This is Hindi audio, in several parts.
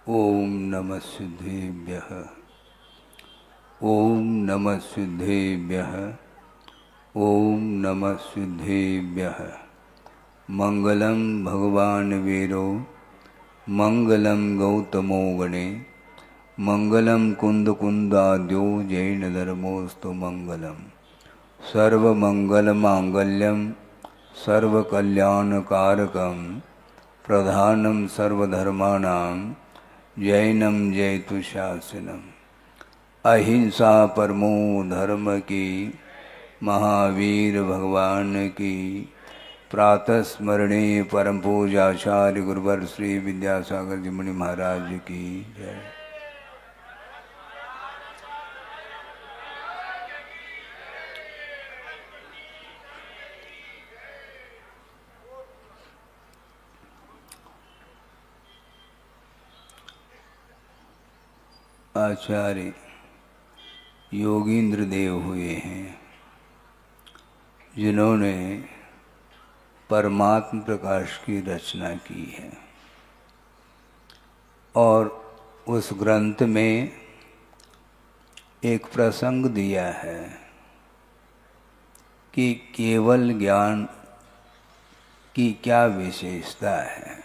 ओम नमः सिद्धेभ्यः। ओम नमः सिद्धेभ्यः। ओम नमः सिद्धेभ्यः। मंगलम भगवान वीरो मंगलम गौतमो गणे मंगलम कुंद कुंदाद्यो जैन धर्मोस्तु मंगलम सर्वमंगल मांगल्यम सर्वकल्याणकारकम प्रधानम सर्वधर्माणां जैनम जयतु शासनम। अहिंसा परमो धर्म की महावीर भगवान की प्रातः स्मरणीय परम पूजाचार्य गुरुवर श्री विद्यासागर जी मुनि महाराज की जय। आचार्य योगींद्र देव हुए हैं जिन्होंने परमात्म प्रकाश की रचना की है और उस ग्रंथ में एक प्रसंग दिया है कि केवल ज्ञान की क्या विशेषता है,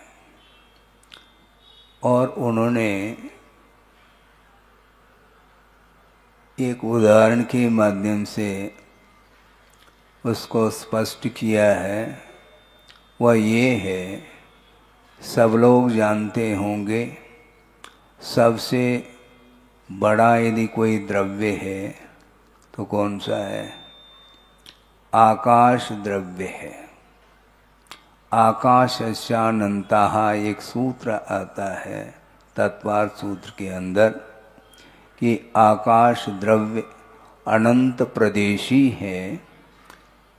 और उन्होंने एक उदाहरण के माध्यम से उसको स्पष्ट किया है। वह ये है, सब लोग जानते होंगे सबसे बड़ा यदि कोई द्रव्य है तो कौन सा है? आकाश द्रव्य है। आकाशस्यानंताः एक सूत्र आता है तत्वार्थ सूत्र के अंदर कि आकाश द्रव्य अनंत प्रदेशी है।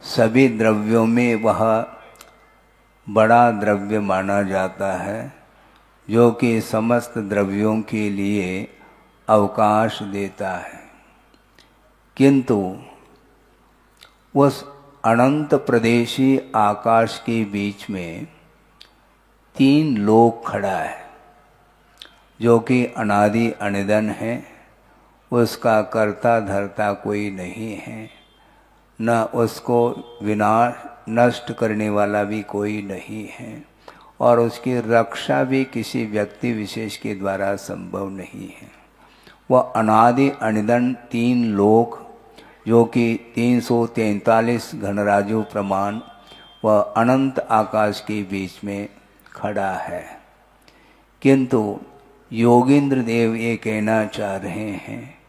सभी द्रव्यों में वह बड़ा द्रव्य माना जाता है जो कि समस्त द्रव्यों के लिए अवकाश देता है। किंतु उस अनंत प्रदेशी आकाश के बीच में तीन लोक खड़ा है जो कि अनादि अनिदन है। उसका कर्ता धर्ता कोई नहीं है, न उसको विनाश नष्ट करने वाला भी कोई नहीं है, और उसकी रक्षा भी किसी व्यक्ति विशेष के द्वारा संभव नहीं है। वह अनादि अनिदन तीन लोक जो कि 343 घनराजु प्रमाण वह अनंत आकाश के बीच में खड़ा है। किंतु योगींद्र देव ये कहना चाह रहे हैं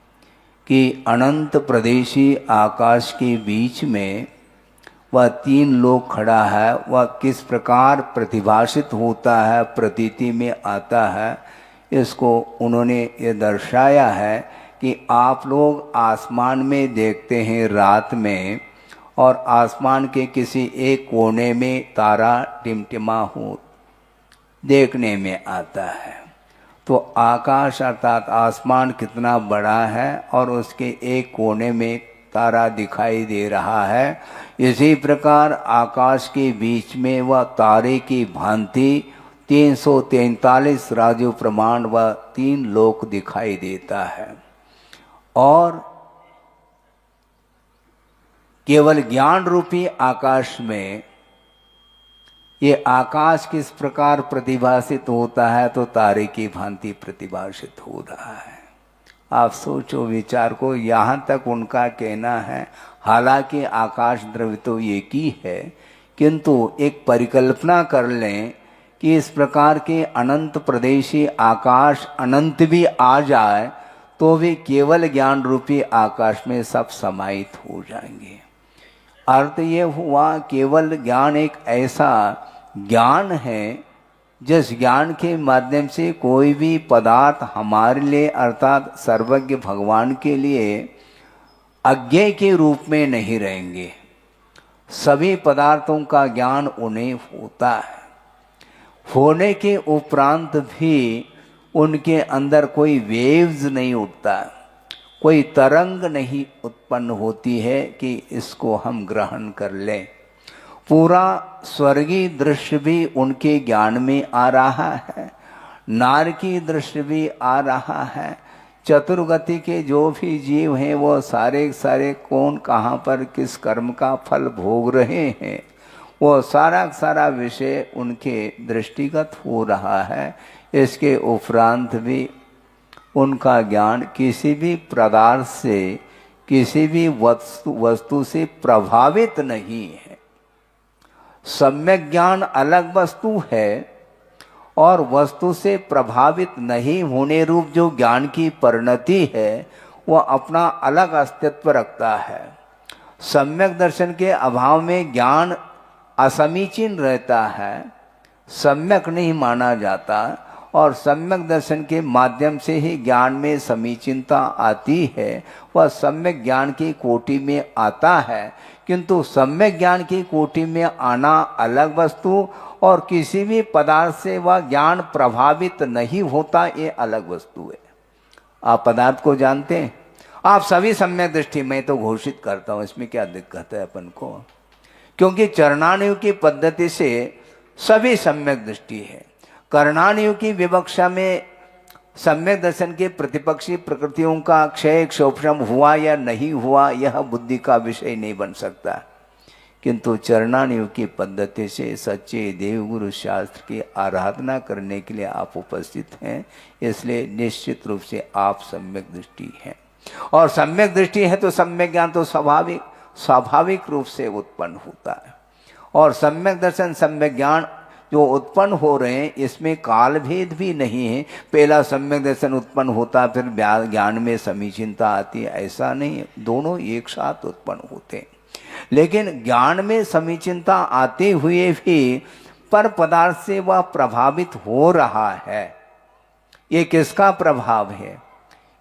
कि अनंत प्रदेशी आकाश के बीच में वह तीन लोक खड़ा है। वह किस प्रकार प्रतिभाषित होता है, प्रतीति में आता है, इसको उन्होंने ये दर्शाया है कि आप लोग आसमान में देखते हैं रात में, और आसमान के किसी एक कोने में तारा टिमटिमा हो देखने में आता है। तो आकाश अर्थात आसमान कितना बड़ा है और उसके एक कोने में तारा दिखाई दे रहा है। इसी प्रकार आकाश के बीच में वह तारे की भांति 343 राजु प्रमाण वह तीन लोक दिखाई देता है। और केवल ज्ञान रूपी आकाश में ये आकाश किस प्रकार प्रतिभाषित होता है, तो तारे की भांति प्रतिभाषित हो रहा है। आप सोचो विचार को, यहाँ तक उनका कहना है। हालांकि आकाश द्रव्य तो एक ही है, किंतु एक परिकल्पना कर लें कि इस प्रकार के अनंत प्रदेशी आकाश अनंत भी आ जाए तो भी केवल ज्ञान रूपी आकाश में सब समाहित हो जाएंगे। अर्थ ये हुआ केवल ज्ञान एक ऐसा ज्ञान है जिस ज्ञान के माध्यम से कोई भी पदार्थ हमारे लिए अर्थात सर्वज्ञ भगवान के लिए अज्ञेय के रूप में नहीं रहेंगे। सभी पदार्थों का ज्ञान उन्हें होता है। होने के उपरांत भी उनके अंदर कोई वेव्स नहीं उठता, कोई तरंग नहीं उत्पन्न होती है कि इसको हम ग्रहण कर लें। पूरा स्वर्गीय दृश्य भी उनके ज्ञान में आ रहा है, नार की दृष्टि भी आ रहा है। चतुर्गति के जो भी जीव हैं वो सारे सारे कौन कहाँ पर किस कर्म का फल भोग रहे हैं, वो सारा सारा विषय उनके दृष्टिगत हो रहा है। इसके उपरांत भी उनका ज्ञान किसी भी पदार्थ से, किसी भी वस्तु से प्रभावित नहीं है। सम्यक ज्ञान अलग वस्तु है और वस्तु से प्रभावित नहीं होने रूप जो ज्ञान की परिणति है वह अपना अलग अस्तित्व रखता है। सम्यक दर्शन के अभाव में ज्ञान असमीचीन रहता है, सम्यक नहीं माना जाता, और सम्यक दर्शन के माध्यम से ही ज्ञान में समीचीनता आती है, वह सम्यक ज्ञान की कोटि में आता है। किंतु सम्यक ज्ञान की कोटि में आना अलग वस्तु और किसी भी पदार्थ से वह ज्ञान प्रभावित नहीं होता, ये अलग वस्तु है। आप पदार्थ को जानते हैं, आप सभी सम्यक दृष्टि में तो घोषित करता हूँ, इसमें क्या दिक्कत है अपन को, क्योंकि चरणानुयोग की पद्धति से सभी सम्यक दृष्टि है। कर्णानुयोग की विवक्षा में सम्यक दर्शन के प्रतिपक्षी प्रकृतियों का क्षय क्षोभम हुआ या नहीं हुआ यह बुद्धि का विषय नहीं बन सकता, किंतु चरणानुयोग की पद्धति से सच्चे देवगुरु शास्त्र की आराधना करने के लिए आप उपस्थित हैं, इसलिए निश्चित रूप से आप सम्यक दृष्टि हैं। और सम्यक दृष्टि है तो सम्यक ज्ञान तो स्वाभाविक रूप से उत्पन्न होता है। और सम्यक दर्शन सम्यक ज्ञान जो उत्पन्न हो रहे हैं इसमें काल भेद भी नहीं है। पहला सम्यक दर्शन उत्पन्न होता फिर ज्ञान में समीचीनता आती है, ऐसा नहीं है, दोनों एक साथ उत्पन्न होते हैं। लेकिन ज्ञान में समीचीनता आते हुए भी पर पदार्थ से वह प्रभावित हो रहा है। ये किसका प्रभाव है?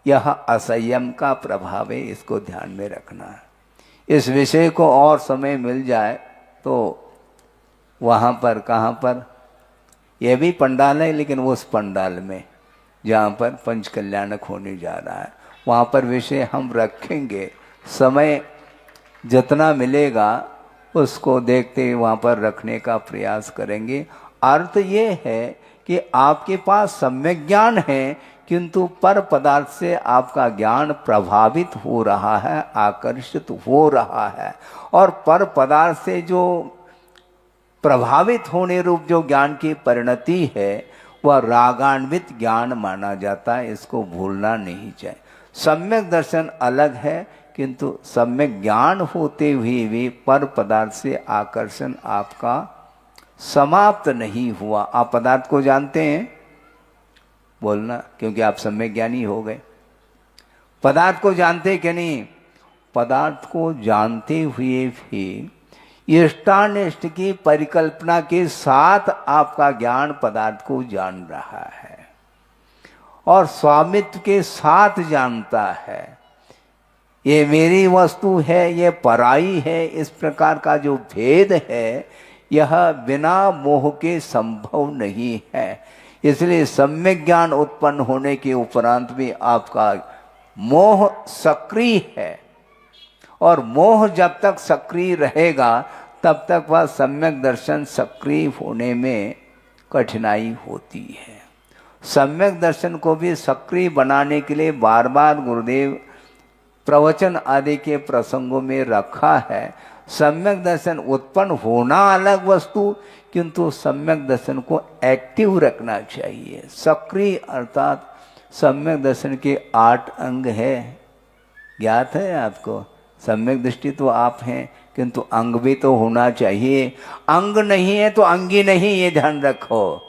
यह असंयम का प्रभाव है, इसको ध्यान में रखना है। इस विषय को और समय मिल जाए तो वहाँ पर, कहाँ पर, यह भी पंडाल है लेकिन उस पंडाल में जहाँ पर पंच कल्याणक होने जा रहा है वहाँ पर विषय हम रखेंगे। समय जितना मिलेगा उसको देखते हुए वहाँ पर रखने का प्रयास करेंगे। अर्थ ये है कि आपके पास सम्यक ज्ञान है किंतु पर पदार्थ से आपका ज्ञान प्रभावित हो रहा है, आकर्षित हो रहा है, और पर पदार्थ से जो प्रभावित होने रूप जो ज्ञान की परिणति है वह रागान्वित ज्ञान माना जाता है, इसको भूलना नहीं चाहिए। सम्यक दर्शन अलग है किंतु सम्यक ज्ञान होते हुए भी पर पदार्थ से आकर्षण आपका समाप्त नहीं हुआ। आप पदार्थ को जानते हैं, बोलना, क्योंकि आप सम्यक ज्ञानी हो गए। पदार्थ को जानते कि नहीं? पदार्थ को जानते हुए भी इष्टानिष्ट की परिकल्पना के साथ आपका ज्ञान पदार्थ को जान रहा है और स्वामित्व के साथ जानता है। ये मेरी वस्तु है, ये पराई है, इस प्रकार का जो भेद है यह बिना मोह के संभव नहीं है। इसलिए सम्यक ज्ञान उत्पन्न होने के उपरांत भी आपका मोह सक्रिय है, और मोह जब तक सक्रिय रहेगा तब तक वह सम्यक दर्शन सक्रिय होने में कठिनाई होती है। सम्यक दर्शन को भी सक्रिय बनाने के लिए बार बार गुरुदेव प्रवचन आदि के प्रसंगों में रखा है। सम्यक दर्शन उत्पन्न होना अलग वस्तु, किंतु सम्यक दर्शन को एक्टिव रखना चाहिए, सक्रिय। अर्थात सम्यक दर्शन के 8 अंग है, ज्ञात है आपको? सम्यक दृष्टि तो आप हैं किंतु अंग भी तो होना चाहिए। अंग नहीं है तो अंगी नहीं, ये ध्यान रखो।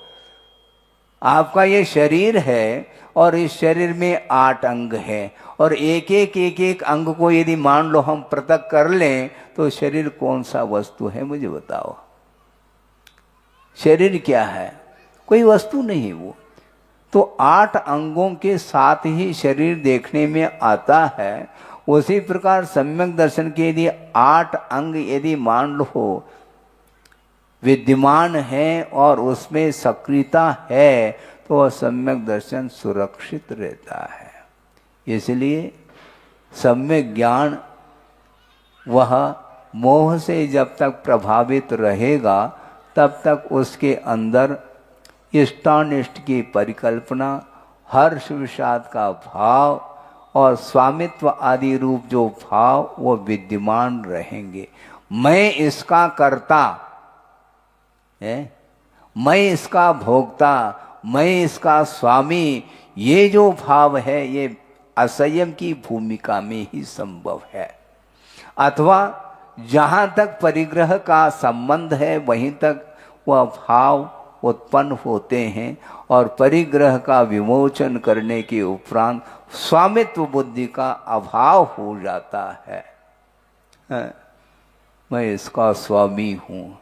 आपका ये शरीर है और इस शरीर में 8 अंग हैं, और एक एक अंग को यदि मान लो हम पृथक कर लें तो शरीर कौन सा वस्तु है? मुझे बताओ, शरीर क्या है? कोई वस्तु नहीं वो तो। 8 अंगों के साथ ही शरीर देखने में आता है। उसी प्रकार सम्यक दर्शन के यदि 8 अंग यदि मान लो विद्यमान है और उसमें सक्रियता है तो वह सम्यक दर्शन सुरक्षित रहता है। इसलिए सम्यक ज्ञान वह मोह से जब तक प्रभावित रहेगा तब तक उसके अंदर इष्टानिष्ट की परिकल्पना, हर्ष विषाद का भाव और स्वामित्व आदि रूप जो भाव वो विद्यमान रहेंगे। मैं इसका कर्ता है, मैं इसका भोक्ता, मैं इसका स्वामी, ये जो भाव है ये असंयम की भूमिका में ही संभव है। अथवा जहाँ तक परिग्रह का संबंध है वहीं तक वह भाव उत्पन्न होते हैं और परिग्रह का विमोचन करने के उपरांत स्वामित्व बुद्धि का अभाव हो जाता है। मैं इसका स्वामी हूँ,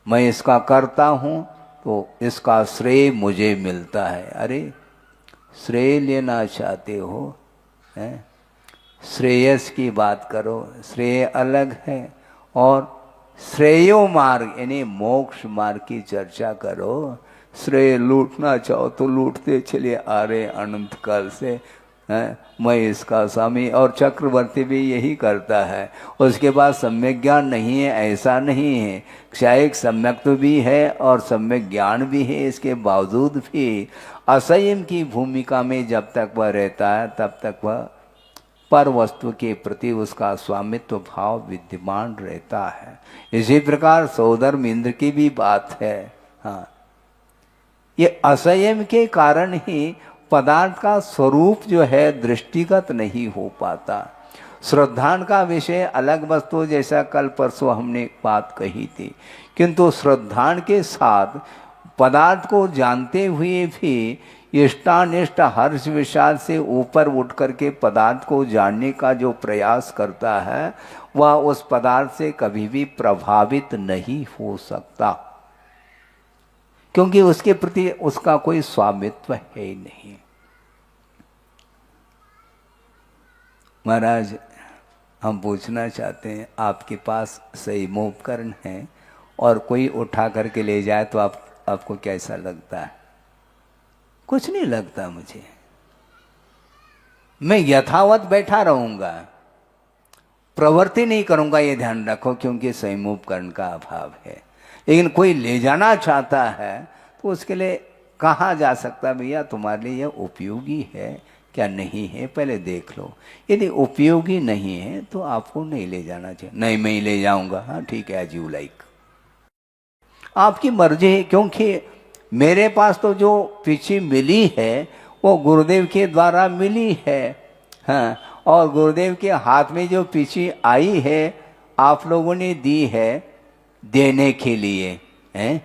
मैं इसका कर्ता हूँ, तो इसका श्रेय मुझे मिलता है। अरे श्रेय लेना चाहते हो, हैं? श्रेयस की बात करो, श्रेय अलग है, और श्रेयो मार्ग यानी मोक्ष मार्ग की चर्चा करो। श्रेय लूटना चाहो तो लूटते चले आ रहे अनंत काल से, हैं? मैं इसका स्वामी, और चक्रवर्ती भी यही करता है। उसके बाद सम्यक ज्ञान नहीं है ऐसा नहीं है, क्षायिक सम्यक तो भी है और सम्यक ज्ञान भी है, इसके बावजूद भी असंयम की भूमिका में जब तक वह रहता है तब तक वह पर वस्तु के प्रति उसका स्वामित्व भाव विद्यमान रहता है। इसी प्रकार सौधर्म इंद्र की भी बात है। हाँ, ये असंयम के कारण ही पदार्थ का स्वरूप जो है दृष्टिगत नहीं हो पाता। श्रद्धान का विषय अलग वस्तु, जैसा कल परसों हमने बात कही थी, किंतु श्रद्धान के साथ पदार्थ को जानते हुए भी इष्टानिष्ट हर्ष विषाद से ऊपर उठ करके पदार्थ को जानने का जो प्रयास करता है वह उस पदार्थ से कभी भी प्रभावित नहीं हो सकता, क्योंकि उसके प्रति उसका कोई स्वामित्व है ही नहीं। महाराज, हम पूछना चाहते हैं, आपके पास संयम उपकरण है और कोई उठा करके ले जाए तो आपको कैसा लगता है? कुछ नहीं लगता मुझे, मैं यथावत बैठा रहूंगा, प्रवृत्ति नहीं करूंगा, ये ध्यान रखो, क्योंकि संयम उपकरण का अभाव है। लेकिन कोई ले जाना चाहता है तो उसके लिए कहाँ जा सकता है? भैया तुम्हारे लिए यह उपयोगी है क्या नहीं है, पहले देख लो। यदि उपयोगी नहीं है तो आपको नहीं ले जाना चाहिए। नहीं, मैं ही ले जाऊंगा, हाँ ठीक है, एज यू लाइक, आपकी मर्जी है। क्योंकि मेरे पास तो जो पीछे मिली है वो गुरुदेव के द्वारा मिली है, हाँ, और गुरुदेव के हाथ में जो पीछे आई है आप लोगों ने दी है देने के लिए, हैं,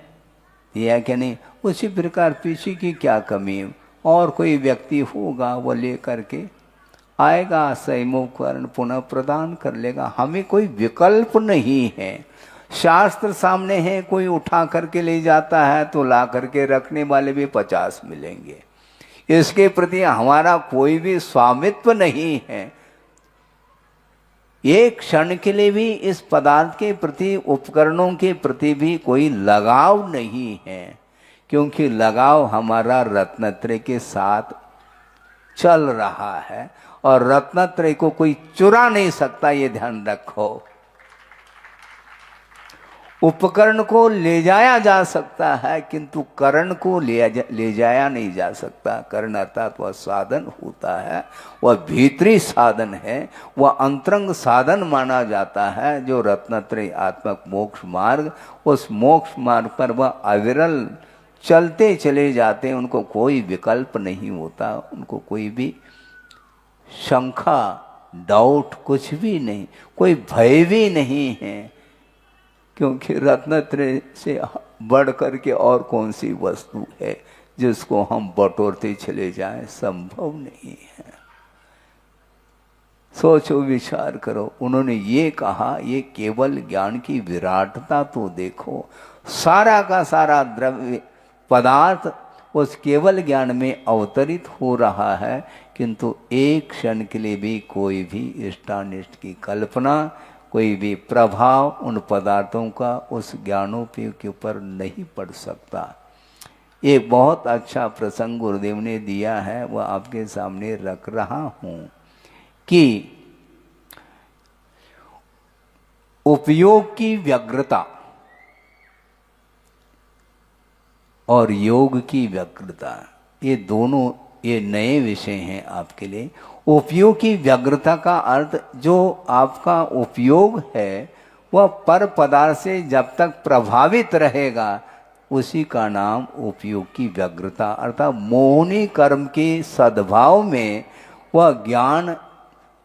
दिया क्या नहीं? उसी प्रकार पीछे की क्या कमी है? और कोई व्यक्ति होगा वो ले करके आएगा, संयम उपकरण पुनः प्रदान कर लेगा। हमें कोई विकल्प नहीं है, शास्त्र सामने है, कोई उठा करके ले जाता है तो ला करके रखने वाले भी 50 मिलेंगे। इसके प्रति हमारा कोई भी स्वामित्व नहीं है। एक क्षण के लिए भी इस पदार्थ के प्रति, उपकरणों के प्रति भी कोई लगाव नहीं है, क्योंकि लगाव हमारा रत्नत्रय के साथ चल रहा है और रत्नत्रय को कोई चुरा नहीं सकता, ये ध्यान रखो। उपकरण को ले जाया जा सकता है किंतु करण को ले जाया नहीं जा सकता। करण अर्थात वह साधन होता है, वह भीतरी साधन है, वह अंतरंग साधन माना जाता है, जो रत्नत्रय आत्मक मोक्ष मार्ग, उस मोक्ष मार्ग पर वह अविरल चलते चले जाते हैं। उनको कोई विकल्प नहीं होता, उनको कोई भी शंका, डाउट कुछ भी नहीं, कोई भय भी नहीं है, क्योंकि रत्नत्रय से बढ़ करके और कौन सी वस्तु है जिसको हम बटोरते चले जाएं? संभव नहीं है। सोचो, विचार करो। उन्होंने ये कहा, ये केवल ज्ञान की विराटता तो देखो। सारा का सारा द्रव्य पदार्थ उस केवल ज्ञान में अवतरित हो रहा है, किंतु एक क्षण के लिए भी कोई भी इष्टानिष्ट की कल्पना, कोई भी प्रभाव उन पदार्थों का उस ज्ञानोपयोग के ऊपर नहीं पड़ सकता। एक बहुत अच्छा प्रसंग गुरुदेव ने दिया है, वह आपके सामने रख रहा हूं कि उपयोग की व्यग्रता, और योग की व्यग्रता, ये दोनों ये नए विषय हैं आपके लिए। उपयोग की व्यग्रता का अर्थ जो आपका उपयोग है वह पर पदार्थ से जब तक प्रभावित रहेगा उसी का नाम उपयोग की व्यग्रता, अर्थात मोहनी कर्म के सद्भाव में वह ज्ञान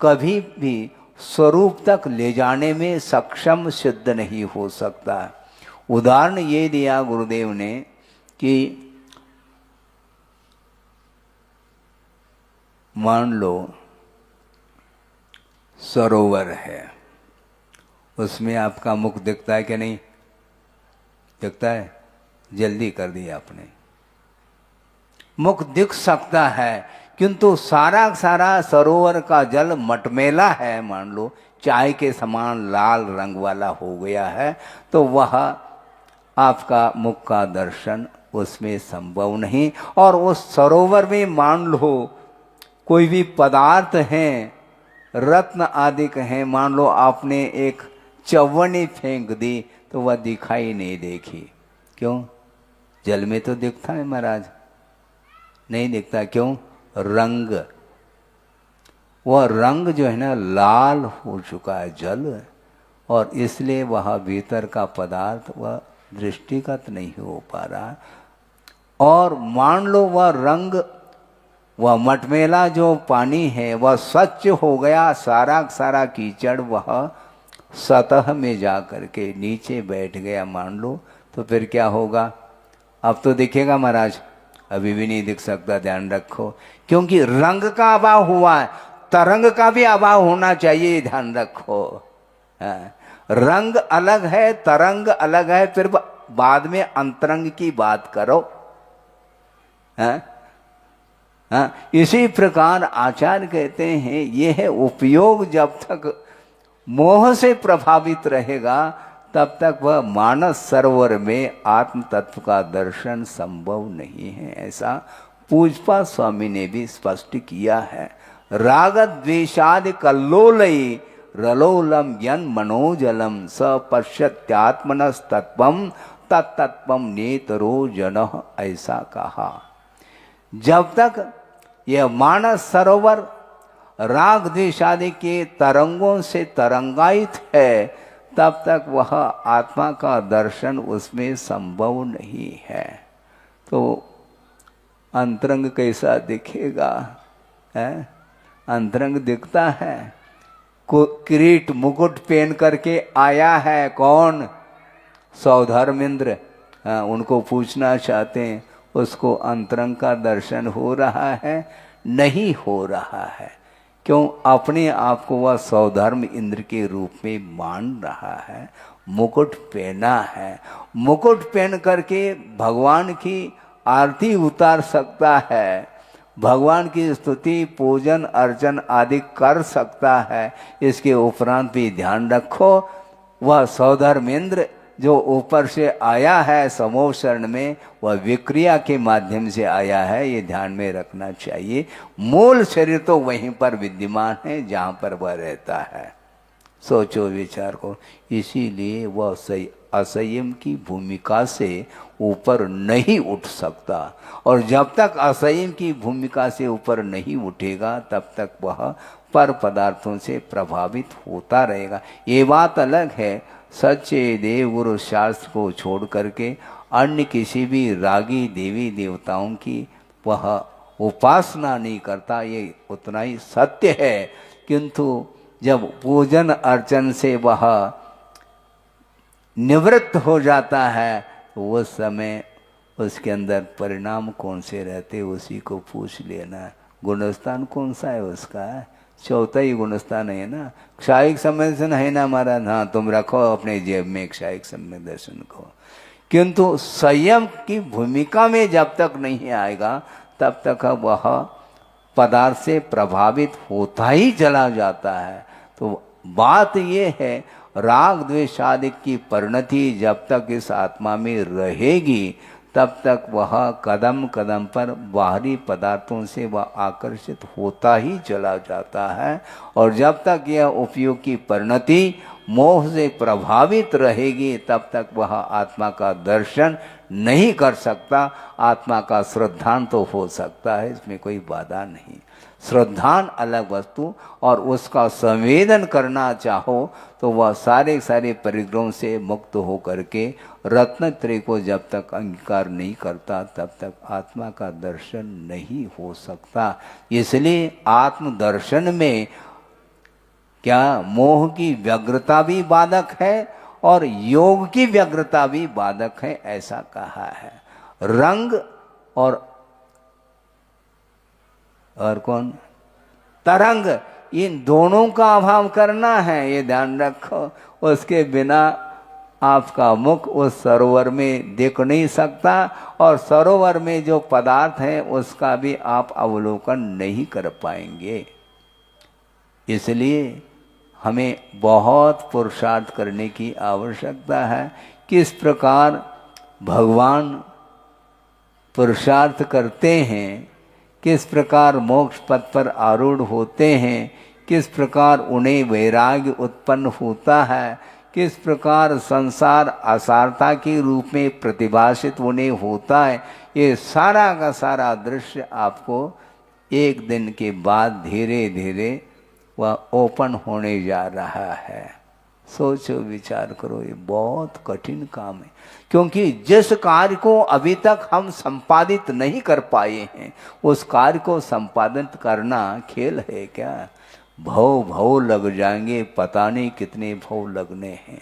कभी भी स्वरूप तक ले जाने में सक्षम सिद्ध नहीं हो सकता। उदाहरण ये दिया गुरुदेव ने कि मान लो सरोवर है, उसमें आपका मुख दिखता है कि नहीं दिखता है? जल्दी कर दिया आपने। मुख दिख सकता है किंतु सारा सारा सरोवर का जल मटमेला है, मान लो चाय के समान लाल रंग वाला हो गया है, तो वह आपका मुख का दर्शन उसमें संभव नहीं। और उस सरोवर में मान लो कोई भी पदार्थ हैं, रत्न आदि हैं, मान लो आपने एक चवन्नी फेंक दी तो वह दिखाई नहीं देखी। क्यों? जल में तो दिखता है महाराज, नहीं दिखता। क्यों? रंग, वह रंग जो है ना लाल हो चुका है जल, और इसलिए वह भीतर का पदार्थ वह दृष्टिगत नहीं हो पा रहा। और मान लो वह रंग, वह मटमेला जो पानी है वह स्वच्छ हो गया, सारा सारा कीचड़ वह सतह में जा कर के नीचे बैठ गया मान लो, तो फिर क्या होगा? अब तो दिखेगा महाराज? अभी भी नहीं दिख सकता, ध्यान रखो, क्योंकि रंग का अभाव हुआ है, तरंग का भी अभाव होना चाहिए, ध्यान रखो। रंग अलग है, तरंग अलग है, फिर बाद में अंतरंग की बात करो। इसी प्रकार आचार्य कहते हैं यह है उपयोग जब तक मोह से प्रभावित रहेगा तब तक वह मानस सरोवर में आत्म तत्व का दर्शन संभव नहीं है। ऐसा पूजपा स्वामी ने भी स्पष्ट किया है। राग द्वेषादि कल्लोलयी रलोलम यन मनोजलम स पश्यत्यात्मनस्तत्वम तत्तत्वम नेतरो जनः, ऐसा कहा। जब तक यह मानस सरोवर राग द्वेषादि के तरंगों से तरंगायित है तब तक वह आत्मा का दर्शन उसमें संभव नहीं है। तो अंतरंग कैसा दिखेगा? अंतरंग दिखता है। किरीट मुकुट पहन करके आया है कौन? सौधर्मेंद्र। उनको पूछना चाहते हैं, उसको अंतरंग का दर्शन हो रहा है? नहीं हो रहा है। क्यों? अपने आप को वह सौधर्म इंद्र के रूप में मान रहा है। मुकुट पहना है, मुकुट पहन करके भगवान की आरती उतार सकता है, भगवान की स्तुति पूजन अर्चन आदि कर सकता है। इसके उपरांत भी ध्यान रखो, वह सौधर्मेंद्र जो ऊपर से आया है समूह शरण में, वह विक्रिया के माध्यम से आया है, ये ध्यान में रखना चाहिए। मूल शरीर तो वहीं पर विद्यमान है जहाँ पर वह रहता है। सोचो विचार को। इसीलिए वह असंयम की भूमिका से ऊपर नहीं उठ सकता, और जब तक असंयम की भूमिका से ऊपर नहीं उठेगा तब तक वह पर पदार्थों से प्रभावित होता रहेगा। ये बात अलग है सच्चे देव गुरु शास्त्र को छोड़ करके अन्य किसी भी रागी देवी देवताओं की वह उपासना नहीं करता, ये उतना ही सत्य है। किंतु जब पूजन अर्चन से वह निवृत्त हो जाता है तो उस समय उसके अंदर परिणाम कौन से रहते उसी को पूछ लेना। गुणस्थान कौन सा है उसका? चौथा ही गुणस्थान है ना। क्षायिक संवेदन है ना हमारा? हाँ, तुम रखो अपने जेब में क्षायिक संवेदन को। किंतु संयम की भूमिका में जब तक नहीं आएगा तब तक वह पदार्थ से प्रभावित होता ही चला जाता है। तो बात यह है, राग द्वेष आदि की परिणति जब तक इस आत्मा में रहेगी तब तक वह कदम कदम पर बाहरी पदार्थों से वह आकर्षित होता ही चला जाता है। और जब तक यह उपयोग की परिणति मोह से प्रभावित रहेगी तब तक वह आत्मा का दर्शन नहीं कर सकता। आत्मा का श्रद्धान तो हो सकता है, इसमें कोई बाधा नहीं। श्रद्धान अलग वस्तु, और उसका संवेदन करना चाहो तो वह सारे सारे परिग्रहों से मुक्त हो करके रत्नत्रय को जब तक अंगीकार नहीं करता तब तक आत्मा का दर्शन नहीं हो सकता। इसलिए आत्मदर्शन में क्या मोह की व्यग्रता भी बाधक है और योग की व्यग्रता भी बाधक है, ऐसा कहा है। रंग और कौन, तरंग, इन दोनों का अभाव करना है, ये ध्यान रखो। उसके बिना आपका मुख उस सरोवर में दिख नहीं सकता, और सरोवर में जो पदार्थ है उसका भी आप अवलोकन नहीं कर पाएंगे। इसलिए हमें बहुत पुरुषार्थ करने की आवश्यकता है। किस प्रकार भगवान पुरुषार्थ करते हैं, किस प्रकार मोक्ष पथ पर आरूढ़ होते हैं, किस प्रकार उन्हें वैराग्य उत्पन्न होता है, किस प्रकार संसार असारता के रूप में प्रतिभाषित उन्हें होता है, ये सारा का सारा दृश्य आपको एक दिन के बाद धीरे धीरे वह ओपन होने जा रहा है। सोचो, विचार करो, ये बहुत कठिन काम है, क्योंकि जिस कार्य को अभी तक हम संपादित नहीं कर पाए हैं उस कार्य को संपादित करना खेल है क्या? भव लग जाएंगे, पता नहीं कितने भव लगने हैं।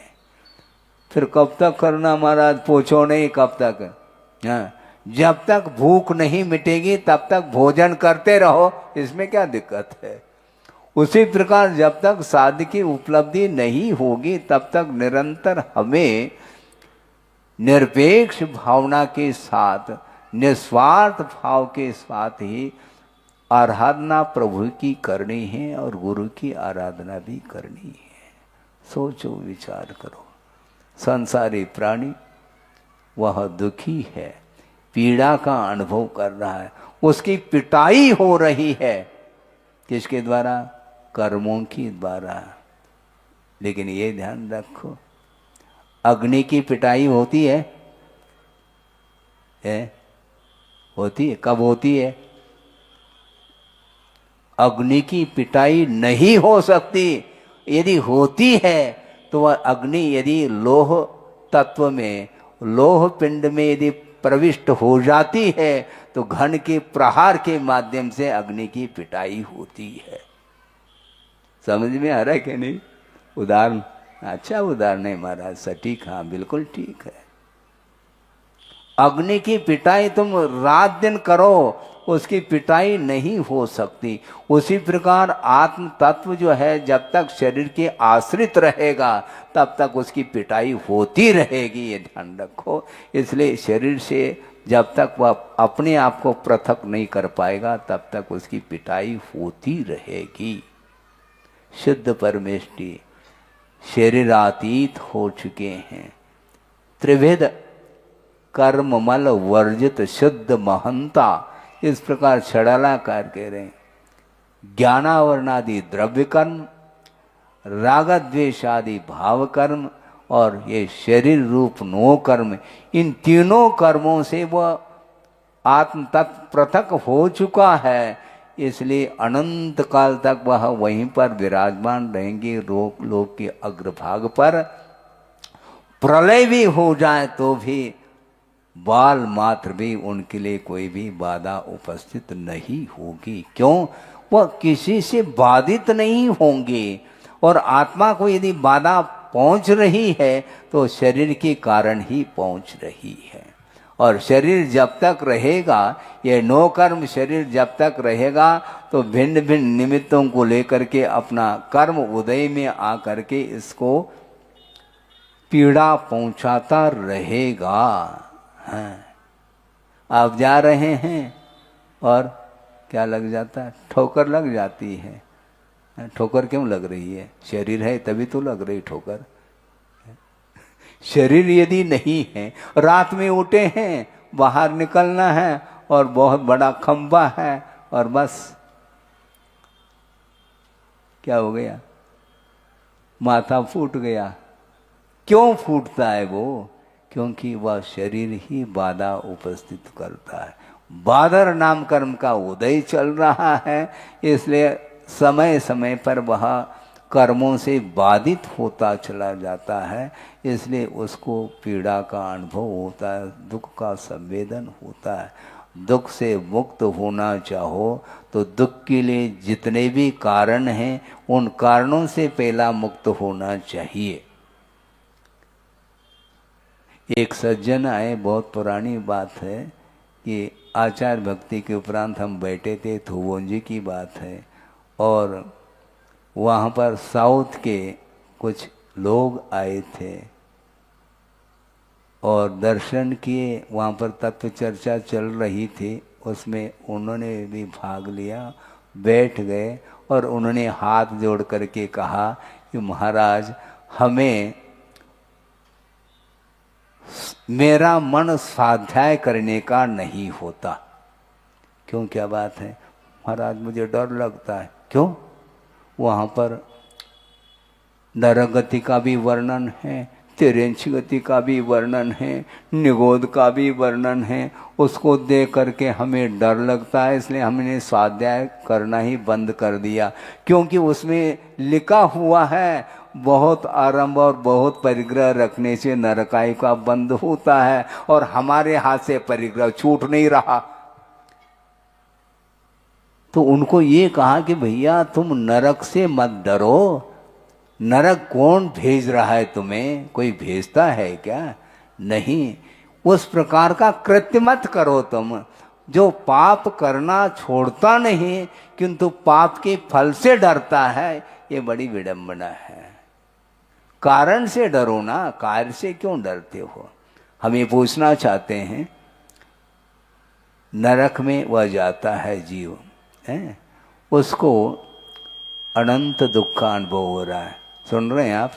फिर कब तक करना महाराज, पूछो नहीं कब तक। हाँ, जब तक भूख नहीं मिटेगी तब तक भोजन करते रहो, इसमें क्या दिक्कत है। उसी प्रकार जब तक साधु की उपलब्धि नहीं होगी तब तक निरंतर हमें निरपेक्ष भावना के साथ, निस्वार्थ भाव के साथ ही आराधना प्रभु की करनी है और गुरु की आराधना भी करनी है। सोचो, विचार करो। संसारी प्राणी वह दुखी है, पीड़ा का अनुभव कर रहा है, उसकी पिटाई हो रही है, किसके द्वारा? कर्मों की द्वारा। लेकिन ये ध्यान रखो, अग्नि की पिटाई होती है? होती है। कब होती है? अग्नि की पिटाई नहीं हो सकती। यदि होती है तो वह अग्नि यदि लोह तत्व में, लोह पिंड में यदि प्रविष्ट हो जाती है तो घन के प्रहार के माध्यम से अग्नि की पिटाई होती है। समझ में आ रहा है कि नहीं? उदाहरण अच्छा उदाहरण है महाराज, सटीक। हाँ, बिल्कुल ठीक है। अग्नि की पिटाई तुम रात दिन करो, उसकी पिटाई नहीं हो सकती। उसी प्रकार आत्म तत्व जो है जब तक शरीर के आश्रित रहेगा तब तक उसकी पिटाई होती रहेगी, ये ध्यान रखो। इसलिए शरीर से जब तक वह अपने आप को पृथक नहीं कर पाएगा तब तक उसकी पिटाई होती रहेगी। शुद्ध परमेष्टि शरीरातीत हो चुके हैं, त्रिविध कर्ममल वर्जित शुद्ध महंता, इस प्रकार षडालाकार कह रहे हैं। ज्ञानावरणादि द्रव्य कर्म, राग द्वेषादि भाव कर्म और ये शरीर रूप नो कर्म, इन तीनों कर्मों से वह आत्म तत्व पृथक हो चुका है। इसलिए अनंत काल तक वह वहीं पर विराजमान रहेंगे, लोक के अग्रभाग पर। प्रलय भी हो जाए तो भी बाल मात्र भी उनके लिए कोई भी बाधा उपस्थित नहीं होगी। क्यों? वह किसी से बाधित नहीं होंगे। और आत्मा को यदि बाधा पहुंच रही है तो शरीर के कारण ही पहुंच रही है। और शरीर जब तक रहेगा, ये नो कर्म शरीर जब तक रहेगा तो भिन्न भिन्न निमित्तों को लेकर के अपना कर्म उदय में आकर के इसको पीड़ा पहुंचाता रहेगा। हाँ, आप जा रहे हैं और क्या लग जाता है? ठोकर लग जाती है। ठोकर क्यों लग रही है? शरीर है तभी तो लग रही ठोकर। शरीर यदि नहीं है, रात में उठे हैं, बाहर निकलना है और बहुत बड़ा खंबा है और बस क्या हो गया? माथा फूट गया। क्यों फूटता है वो? क्योंकि वह शरीर ही बाधा उपस्थित करता है। बादर नाम कर्म का उदय चल रहा है, इसलिए समय समय पर वह कर्मों से बाधित होता चला जाता है, इसलिए उसको पीड़ा का अनुभव होता है, दुख का संवेदन होता है। दुख से मुक्त होना चाहो तो दुख के लिए जितने भी कारण हैं उन कारणों से पहला मुक्त होना चाहिए। एक सज्जन आए, बहुत पुरानी बात है कि आचार भक्ति के उपरांत हम बैठे थे, थुवोंजी की बात है, और वहाँ पर साउथ के कुछ लोग आए थे और दर्शन किए। वहाँ पर तत्व चर्चा चल रही थी, उसमें उन्होंने भी भाग लिया, बैठ गए और उन्होंने हाथ जोड़ करके कहा कि महाराज, हमें मेरा मन स्वाध्याय करने का नहीं होता। क्यों, क्या बात है? महाराज मुझे डर लगता है। क्यों? वहाँ पर नरक गति का भी वर्णन है, तिरंछ गति का भी वर्णन है, निगोद का भी वर्णन है। उसको देख करके हमें डर लगता है, इसलिए हमने स्वाध्याय करना ही बंद कर दिया। क्योंकि उसमें लिखा हुआ है बहुत आरंभ और बहुत परिग्रह रखने से नरकाई का बंद होता है, और हमारे हाथ से परिग्रह छूट नहीं रहा। तो उनको ये कहा कि भैया तुम नरक से मत डरो, नरक कौन भेज रहा है तुम्हें? कोई भेजता है क्या? नहीं। उस प्रकार का कृत्य मत करो तुम, जो पाप करना छोड़ता नहीं किंतु पाप के फल से डरता है, ये बड़ी विडंबना है। कारण से डरो ना, कार्य से क्यों डरते हो? हम ये पूछना चाहते हैं। नरक में वह जाता है जीव है, उसको अनंत दुख का अनुभव हो रहा है, सुन रहे हैं आप?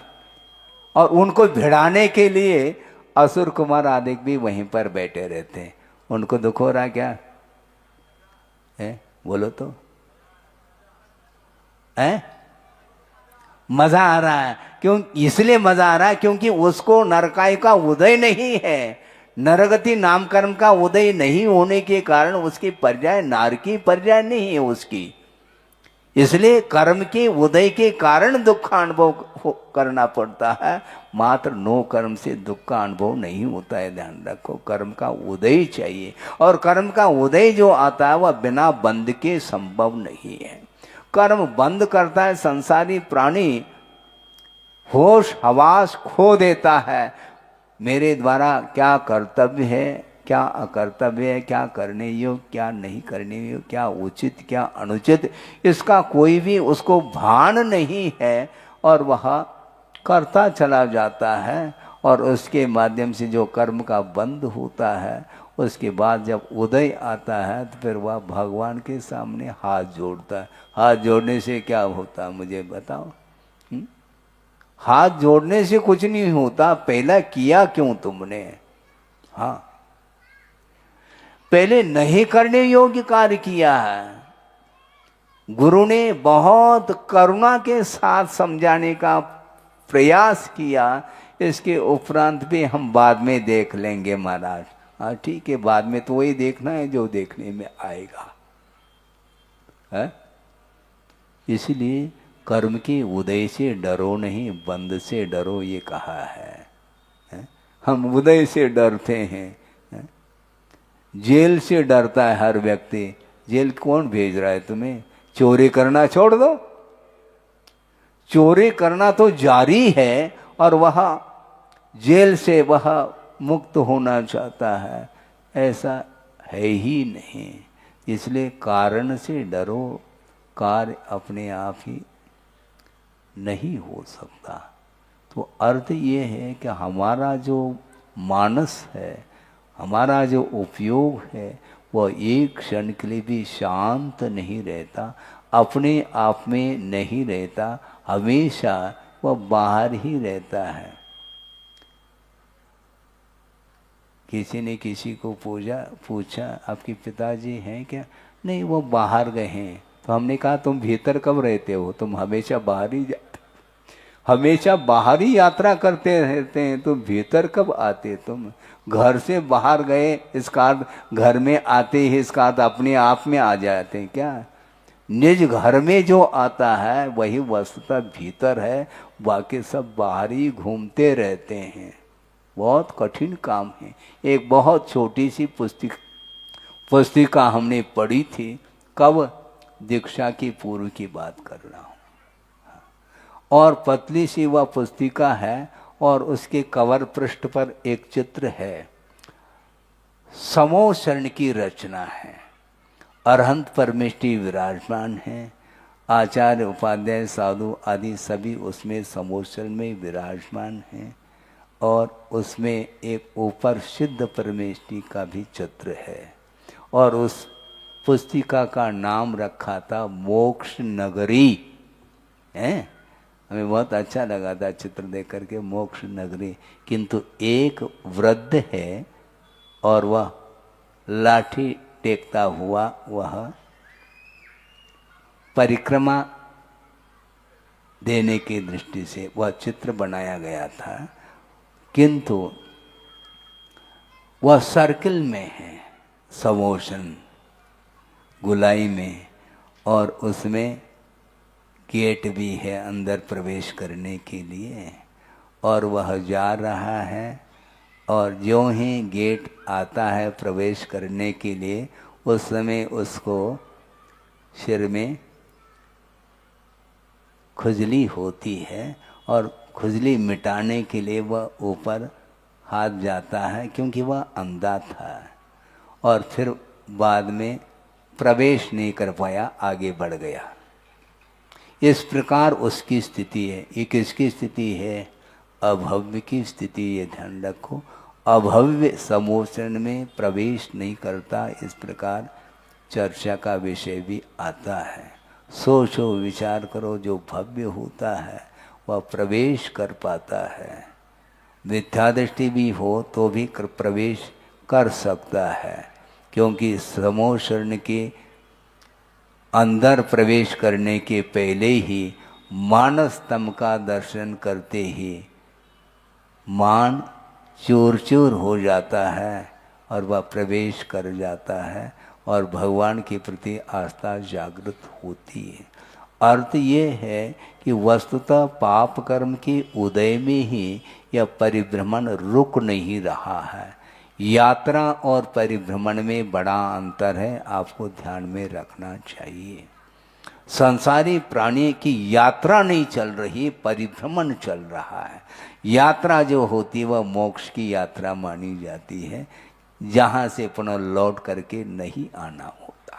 और उनको भिड़ाने के लिए असुर कुमार आदि भी वहीं पर बैठे रहते हैं। उनको दुख हो रहा है क्या है? बोलो तो है? मजा आ रहा है। क्यों? इसलिए मजा आ रहा है क्योंकि उसको नरकाई का उदय नहीं है, नरगति नाम कर्म का उदय नहीं होने के कारण उसकी पर्याय नारकी पर्याय नहीं है उसकी। इसलिए कर्म के उदय के कारण दुख का अनुभव करना पड़ता है, मात्र नो कर्म से दुख का अनुभव नहीं होता है। ध्यान रखो, कर्म का उदय चाहिए, और कर्म का उदय जो आता है वह बिना बंध के संभव नहीं है। कर्म बंद करता है, संसारी प्राणी होश हवास खो देता है। मेरे द्वारा क्या कर्तव्य है, क्या अकर्तव्य है, क्या करने योग्य, क्या नहीं करने योग्य, क्या उचित, क्या अनुचित, इसका कोई भी उसको भान नहीं है, और वह करता चला जाता है। और उसके माध्यम से जो कर्म का बंध होता है, उसके बाद जब उदय आता है तो फिर वह भगवान के सामने हाथ जोड़ता है। हाथ जोड़ने से क्या होता है मुझे बताओ? हाथ जोड़ने से कुछ नहीं होता, पहला किया क्यों तुमने? हाँ, पहले नहीं करने योग्य कार्य किया है। गुरु ने बहुत करुणा के साथ समझाने का प्रयास किया, इसके उपरांत भी हम बाद में देख लेंगे महाराज। हाँ ठीक है, बाद में तो वही देखना है जो देखने में आएगा है? इसलिए कर्म के उदय से डरो नहीं, बंद से डरो, ये कहा है? हम उदय से डरते हैं, जेल से डरता है हर व्यक्ति। जेल कौन भेज रहा है तुम्हें? चोरी करना छोड़ दो, चोरी करना तो जारी है, और वह जेल से वह मुक्त होना चाहता है, ऐसा है ही नहीं। इसलिए कारण से डरो, कार्य अपने आप ही नहीं हो सकता। तो अर्थ ये है कि हमारा जो मानस है, हमारा जो उपयोग है, वह एक क्षण के लिए भी शांत नहीं रहता, अपने आप में नहीं रहता, हमेशा वह बाहर ही रहता है। किसी ने किसी को पूछा आपके पिताजी हैं क्या? नहीं, वो बाहर गए हैं। तो हमने कहा तुम भीतर कब रहते हो? तुम हमेशा बाहर ही जाते। हमेशा बाहर ही यात्रा करते रहते हैं, तो भीतर कब आते तुम? घर से बाहर गए इसका अर्थ घर में आते ही इसका अर्थ अपने आप में आ जाते हैं क्या? निज घर में जो आता है वही वस्तुतः भीतर है, बाकी सब बाहर ही घूमते रहते हैं। बहुत कठिन काम है। एक बहुत छोटी सी पुस्तिका हमने पढ़ी थी, कब? दीक्षा की पूर्व की बात कर रहा हूँ। और पतली सी वह पुस्तिका है और उसके कवर पृष्ठ पर एक चित्र है, समोशरण की रचना है। अरहंत परमेष्टि विराजमान है, आचार्य उपाध्याय साधु आदि सभी उसमें समोशरण में विराजमान हैं, और उसमें एक ऊपर सिद्ध परमेष्टि का भी चित्र है। और उस पुस्तिका का नाम रखा था मोक्ष नगरी है। हमें बहुत अच्छा लगा था चित्र देख करके, मोक्ष नगरी। किंतु एक वृद्ध है और वह लाठी टेकता हुआ वह परिक्रमा देने की दृष्टि से वह चित्र बनाया गया था, किंतु वह सर्किल में है, समोशन गुलाई में, और उसमें गेट भी है अंदर प्रवेश करने के लिए, और वह जा रहा है। और जो ही गेट आता है प्रवेश करने के लिए, उस समय उसको सिर में खुजली होती है, और खुजली मिटाने के लिए वह ऊपर हाथ जाता है, क्योंकि वह अंधा था और फिर बाद में प्रवेश नहीं कर पाया, आगे बढ़ गया। इस प्रकार उसकी स्थिति है। ये किसकी स्थिति है? अभव्य की स्थिति। ये ध्यान रखो, अभव्य समोचन में प्रवेश नहीं करता। इस प्रकार चर्चा का विषय भी आता है। सोचो, विचार करो, जो भव्य होता है वह प्रवेश कर पाता है। मिथ्या दृष्टि भी हो तो भी प्रवेश कर सकता है, क्योंकि समोशरण के अंदर प्रवेश करने के पहले ही मानस स्तंभ का दर्शन करते ही मान चूर चूर हो जाता है और वह प्रवेश कर जाता है, और भगवान के प्रति आस्था जागृत होती है। अर्थ ये है कि वस्तुतः पाप कर्म के उदय में ही यह परिभ्रमण रुक नहीं रहा है। यात्रा और परिभ्रमण में बड़ा अंतर है, आपको ध्यान में रखना चाहिए। संसारी प्राणी की यात्रा नहीं चल रही, परिभ्रमण चल रहा है। यात्रा जो होती है वह मोक्ष की यात्रा मानी जाती है, जहाँ से पुनः लौट करके नहीं आना होता।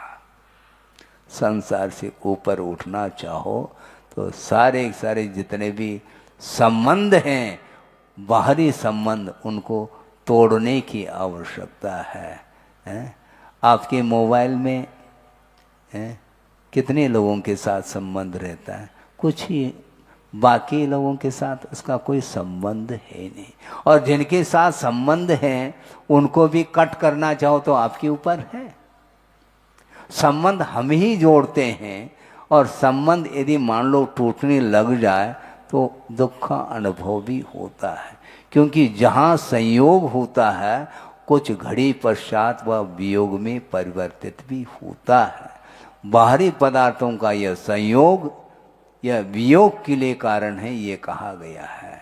संसार से ऊपर उठना चाहो तो सारे सारे जितने भी संबंध हैं, बाहरी संबंध, उनको तोड़ने की आवश्यकता है? आपके मोबाइल में कितने लोगों के साथ संबंध रहता है? कुछ ही। बाकी लोगों के साथ उसका कोई संबंध है नहीं। और जिनके साथ संबंध है उनको भी कट करना चाहो तो आपके ऊपर है। संबंध हम ही जोड़ते हैं, और संबंध यदि मान लो टूटने लग जाए तो दुख का अनुभव भी होता है, क्योंकि जहाँ संयोग होता है कुछ घड़ी पश्चात वह वियोग में परिवर्तित भी होता है। बाहरी पदार्थों का यह संयोग यह वियोग के लिए कारण है, ये कहा गया है।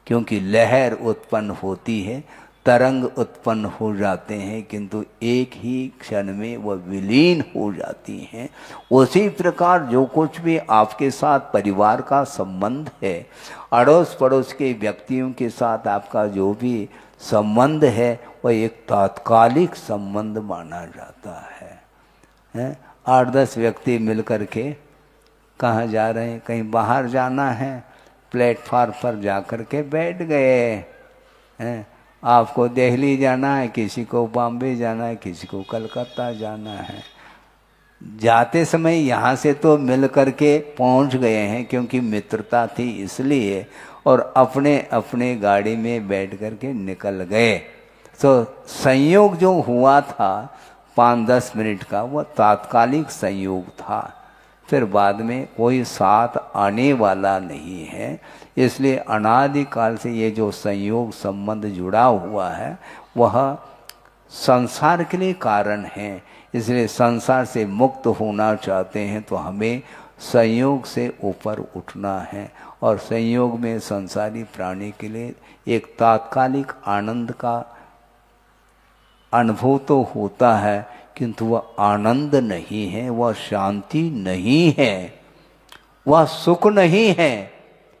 क्योंकि लहर उत्पन्न होती है, तरंग उत्पन्न हो जाते हैं, किंतु एक ही क्षण में वह विलीन हो जाती हैं। उसी प्रकार जो कुछ भी आपके साथ परिवार का संबंध है, अड़ोस पड़ोस के व्यक्तियों के साथ आपका जो भी संबंध है, वह एक तात्कालिक संबंध माना जाता है। 8-10 व्यक्ति मिलकर के कहाँ जा रहे हैं? कहीं बाहर जाना है, प्लेटफार्म पर जाकर के बैठ गए हैं। आपको दिल्ली जाना है, किसी को बॉम्बे जाना है, किसी को कलकत्ता जाना है। जाते समय यहाँ से तो मिल करके पहुँच गए हैं, क्योंकि मित्रता थी इसलिए, और अपने अपने गाड़ी में बैठ करके निकल गए। तो संयोग जो हुआ था 5-10 मिनट का, वह तात्कालिक संयोग था। फिर बाद में कोई साथ आने वाला नहीं है। इसलिए अनादिकाल से ये जो संयोग संबंध जुड़ा हुआ है वह संसार के लिए कारण है। इसलिए संसार से मुक्त होना चाहते हैं तो हमें संयोग से ऊपर उठना है। और संयोग में संसारी प्राणी के लिए एक तात्कालिक आनंद का अनुभव तो होता है, किंतु वह आनंद नहीं है, वह शांति नहीं है, वह सुख नहीं है।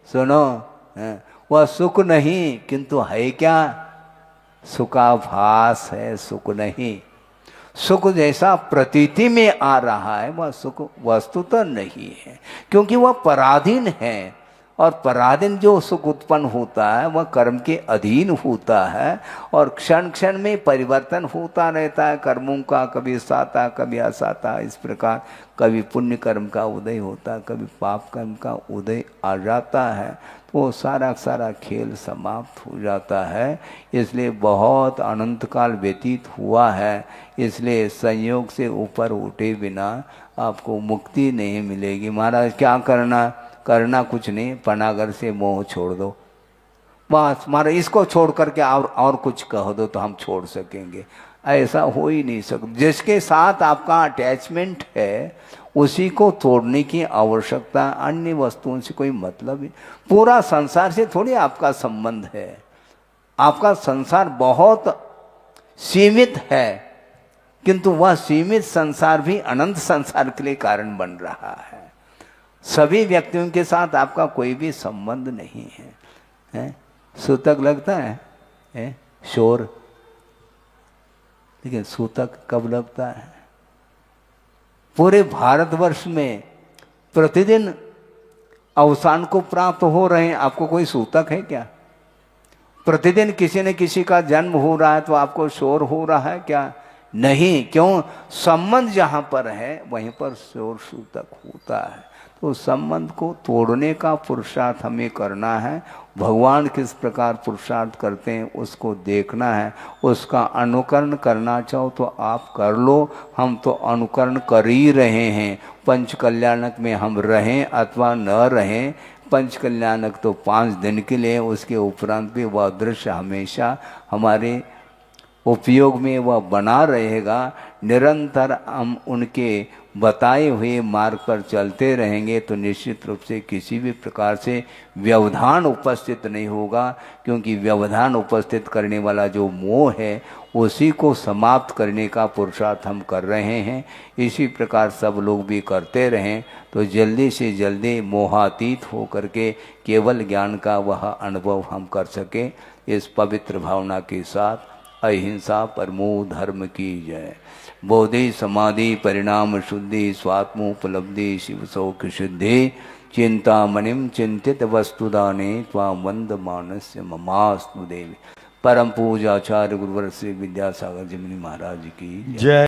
सुनो, वह सुख नहीं, किंतु है क्या? सुखाभास है, सुख नहीं। सुख जैसा प्रतीति में आ रहा है वह सुख वस्तुतः नहीं है, क्योंकि वह पराधीन है। और पराधीन जो सुख उत्पन्न होता है वह कर्म के अधीन होता है और क्षण क्षण में परिवर्तन होता रहता है कर्मों का, कभी साता कभी असाता। इस प्रकार कभी पुण्य कर्म का उदय होता है, कभी पाप कर्म का उदय आ जाता है, तो वो सारा सारा खेल समाप्त हो जाता है। इसलिए बहुत अनंत काल व्यतीत हुआ है। इसलिए संयोग से ऊपर उठे बिना आपको मुक्ति नहीं मिलेगी। महाराज क्या करना कुछ नहीं, पनागर से मोह छोड़ दो बस। मारे इसको छोड़ करके और कुछ कह दो तो हम छोड़ सकेंगे, ऐसा हो ही नहीं सकता। जिसके साथ आपका अटैचमेंट है उसी को तोड़ने की आवश्यकता, अन्य वस्तुओं से कोई मतलब ही। पूरा संसार से थोड़ी आपका संबंध है, आपका संसार बहुत सीमित है, किंतु वह सीमित संसार भी अनंत संसार के लिए कारण बन रहा है। सभी व्यक्तियों के साथ आपका कोई भी संबंध नहीं है, सूतक लगता है शोर, लेकिन सूतक कब लगता है? पूरे भारतवर्ष में प्रतिदिन अवसान को प्राप्त हो रहे हैं, आपको कोई सूतक है क्या? प्रतिदिन किसी न किसी का जन्म हो रहा है तो आपको शोर हो रहा है क्या? नहीं। क्यों? संबंध जहां पर है वहीं पर शोर सूतक होता है। तो संबंध को तोड़ने का पुरुषार्थ हमें करना है। भगवान किस प्रकार पुरुषार्थ करते हैं उसको देखना है, उसका अनुकरण करना चाहो तो आप कर लो। हम तो अनुकरण कर ही रहे हैं। पंच कल्याणक में हम रहें अथवा न रहें, पंच कल्याणक तो 5 दिन के लिए, उसके उपरांत भी वह दृश्य हमेशा हमारे उपयोग में वह बना रहेगा। निरंतर हम उनके बताए हुए मार्ग पर चलते रहेंगे तो निश्चित रूप से किसी भी प्रकार से व्यवधान उपस्थित नहीं होगा, क्योंकि व्यवधान उपस्थित करने वाला जो मोह है उसी को समाप्त करने का पुरुषार्थ हम कर रहे हैं। इसी प्रकार सब लोग भी करते रहें तो जल्दी से जल्दी मोहातीत हो करके केवल ज्ञान का वह अनुभव हम कर सकें। इस पवित्र भावना के साथ अहिंसा परमो धर्म की जय। बोधि समाधि परिणाम शुद्धि स्वात्मोपलब्धि शिव सौख्य सिद्धि चिंतामणिम चिंतित वस्तुदाने त्वां वंद मानस्य ममास्तु देवी। परम पूजाचार्य गुरुवर श्री विद्यासागर जी महाराज की जय।